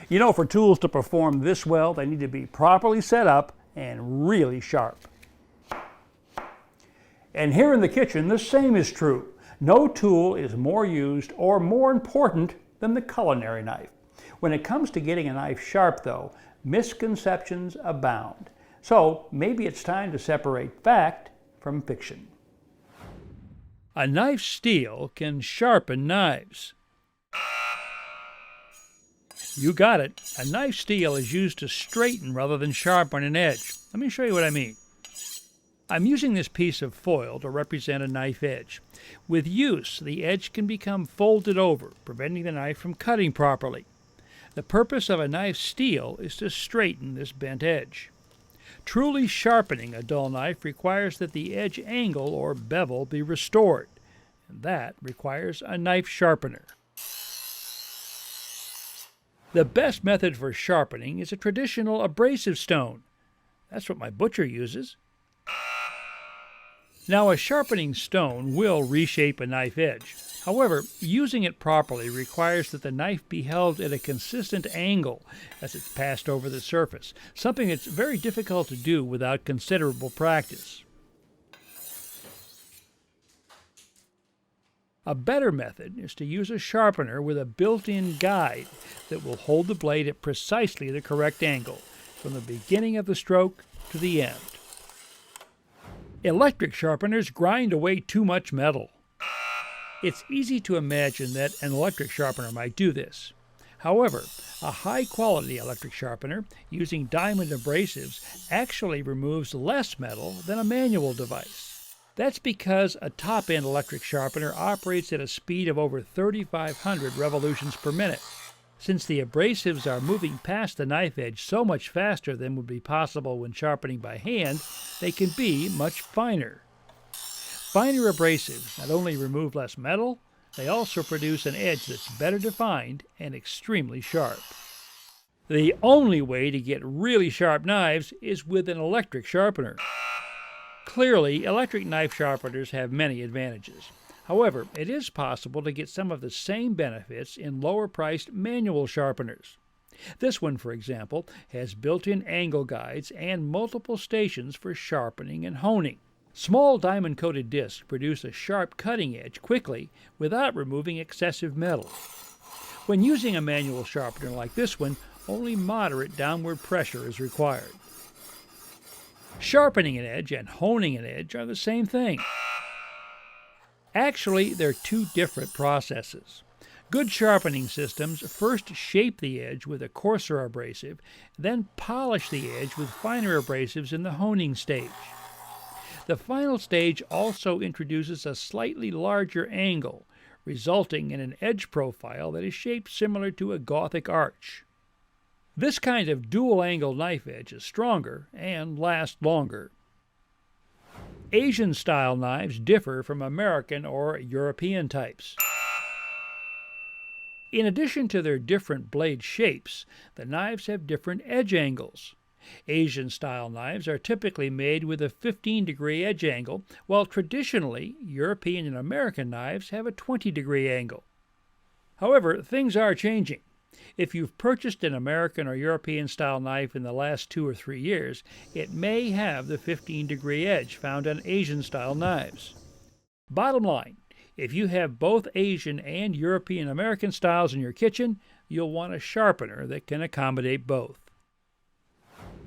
You know, for tools to perform this well, they need to be properly set up and really sharp. And here in the kitchen, the same is true. No tool is more used or more important than the culinary knife. When it comes to getting a knife sharp, though, misconceptions abound. So maybe it's time to separate fact from fiction. A knife steel can sharpen knives. You got it. A knife steel is used to straighten rather than sharpen an edge. Let me show you what I mean. I'm using this piece of foil to represent a knife edge. With use, the edge can become folded over, preventing the knife from cutting properly. The purpose of a knife steel is to straighten this bent edge. Truly sharpening a dull knife requires that the edge angle or bevel be restored, and that requires a knife sharpener. The best method for sharpening is a traditional abrasive stone. That's what my butcher uses. Now, a sharpening stone will reshape a knife edge. However, using it properly requires that the knife be held at a consistent angle as it's passed over the surface, something that's very difficult to do without considerable practice. A better method is to use a sharpener with a built-in guide that will hold the blade at precisely the correct angle, from the beginning of the stroke to the end. Electric sharpeners grind away too much metal. It's easy to imagine that an electric sharpener might do this. However, a high-quality electric sharpener using diamond abrasives actually removes less metal than a manual device. That's because a top-end electric sharpener operates at a speed of over 3,500 revolutions per minute. Since the abrasives are moving past the knife edge so much faster than would be possible when sharpening by hand, they can be much finer. Finer abrasives not only remove less metal, they also produce an edge that's better defined and extremely sharp. The only way to get really sharp knives is with an electric sharpener. Clearly, electric knife sharpeners have many advantages. However, it is possible to get some of the same benefits in lower-priced manual sharpeners. This one, for example, has built-in angle guides and multiple stations for sharpening and honing. Small diamond-coated discs produce a sharp cutting edge quickly without removing excessive metal. When using a manual sharpener like this one, only moderate downward pressure is required. Sharpening an edge and honing an edge are the same thing. Actually, they're two different processes. Good sharpening systems first shape the edge with a coarser abrasive, then polish the edge with finer abrasives in the honing stage. The final stage also introduces a slightly larger angle, resulting in an edge profile that is shaped similar to a Gothic arch. This kind of dual-angle knife edge is stronger and lasts longer. Asian-style knives differ from American or European types. In addition to their different blade shapes, the knives have different edge angles. Asian-style knives are typically made with a 15-degree edge angle, while traditionally, European and American knives have a 20-degree angle. However, things are changing. If you've purchased an American or European-style knife in the last 2 or 3 years, it may have the 15-degree edge found on Asian-style knives. Bottom line, if you have both Asian and European-American styles in your kitchen, you'll want a sharpener that can accommodate both.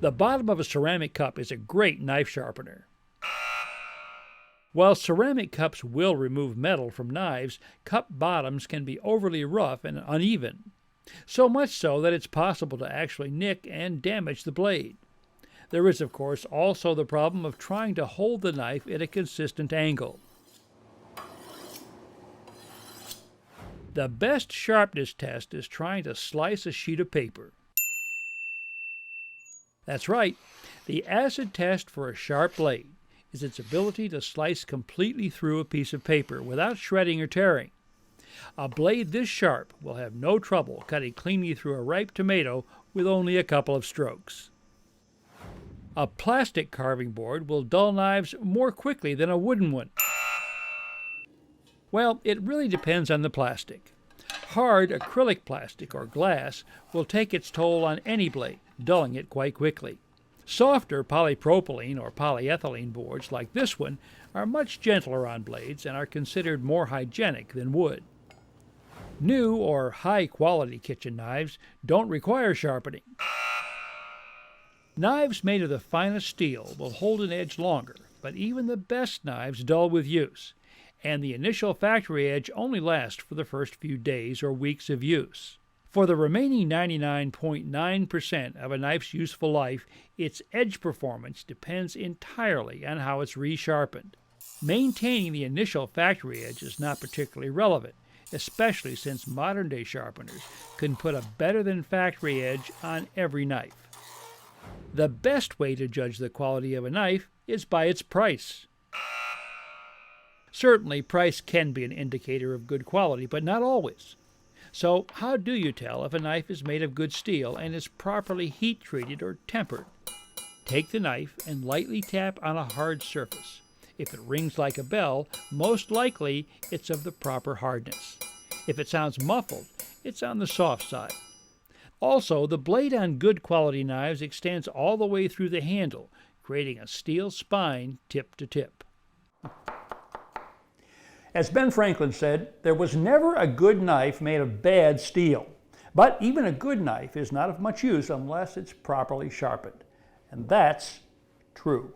The bottom of a ceramic cup is a great knife sharpener. While ceramic cups will remove metal from knives, cup bottoms can be overly rough and uneven. So much so that it's possible to actually nick and damage the blade. There is, of course, also the problem of trying to hold the knife at a consistent angle. The best sharpness test is trying to slice a sheet of paper. That's right, the acid test for a sharp blade is its ability to slice completely through a piece of paper without shredding or tearing. A blade this sharp will have no trouble cutting cleanly through a ripe tomato with only a couple of strokes. A plastic carving board will dull knives more quickly than a wooden one. Well, it really depends on the plastic. Hard acrylic plastic or glass will take its toll on any blade, dulling it quite quickly. Softer polypropylene or polyethylene boards like this one are much gentler on blades and are considered more hygienic than wood. New or high-quality kitchen knives don't require sharpening. Knives made of the finest steel will hold an edge longer, but even the best knives dull with use, and the initial factory edge only lasts for the first few days or weeks of use. For the remaining 99.9% of a knife's useful life, its edge performance depends entirely on how it's resharpened. Maintaining the initial factory edge is not particularly relevant, especially since modern-day sharpeners can put a better-than-factory edge on every knife. The best way to judge the quality of a knife is by its price. Certainly, price can be an indicator of good quality, but not always. So, how do you tell if a knife is made of good steel and is properly heat-treated or tempered? Take the knife and lightly tap on a hard surface. If it rings like a bell, most likely it's of the proper hardness. If it sounds muffled, it's on the soft side. Also, the blade on good quality knives extends all the way through the handle, creating a steel spine tip to tip. As Ben Franklin said, there was never a good knife made of bad steel. But even a good knife is not of much use unless it's properly sharpened. And that's true.